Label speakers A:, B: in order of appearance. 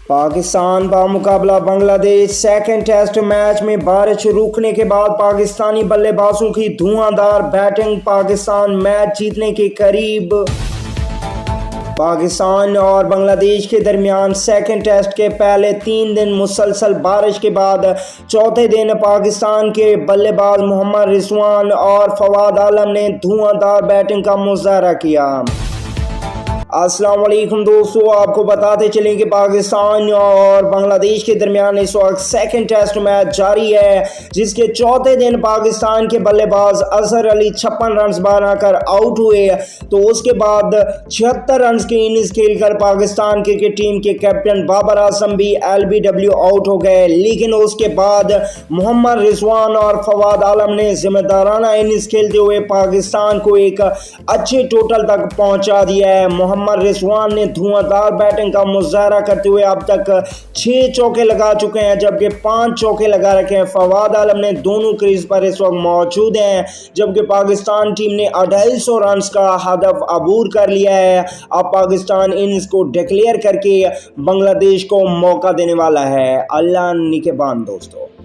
A: पाकिस्तान बामुकाबला Bangladesh second test match में बारिश रुकने के बाद पाकिस्तानी बल्लेबाजों की धुआंधार बैटिंग, पाकिस्तान मैच जीतने के करीब। पाकिस्तान और बांग्लादेश के दरमियान सेकंड टेस्ट के पहले 3 दिन मुसलसल बारिश के बाद चौथे दिन पाकिस्तान के बल्लेबाज मोहम्मद रिजवान और फवाद आलम ने धुआंधार बैटिंग का मुजाहरा किया। अस्सलाम वालेकुम दोस्तों, आपको बताते चलें कि पाकिस्तान और बांग्लादेश के दरमियान इस वक्त सेकंड टेस्ट मैच जारी है, जिसके चौथे दिन पाकिस्तान के बल्लेबाज अजहर अली 56 रन बनाकर आउट हुए। तो उसके बाद 76 रन की इनिंग्स खेलकर पाकिस्तान क्रिकेट टीम के कैप्टन बाबर आजम भी LBW आउट हो गए, लेकिन उसके बाद मोहम्मद रिजवान और फवाद आलम ने जिम्मेदाराना इनिंग्स खेलते हुए पाकिस्तान को एक अच्छे टोटल तक पहुंचा दिया है। मोहम्मद रिजवान ने धुआंधार बैटिंग का मुजाहरा करते हुए अब तक 6 चौके लगा चुके हैं, जबकि 5 चौके लगा रखे हैं। फवाद आलम ने दोनों क्रीज पर इस वक्त मौजूद हैं, जबकि पाकिस्तान टीम ने 250 रन का हदफ अबूर कर लिया है। अब पाकिस्तान इनिंग्स को डिक्लेयर करके बांग्लादेश को मौका देने वाला है। अल्लाह निगहबान दोस्तों।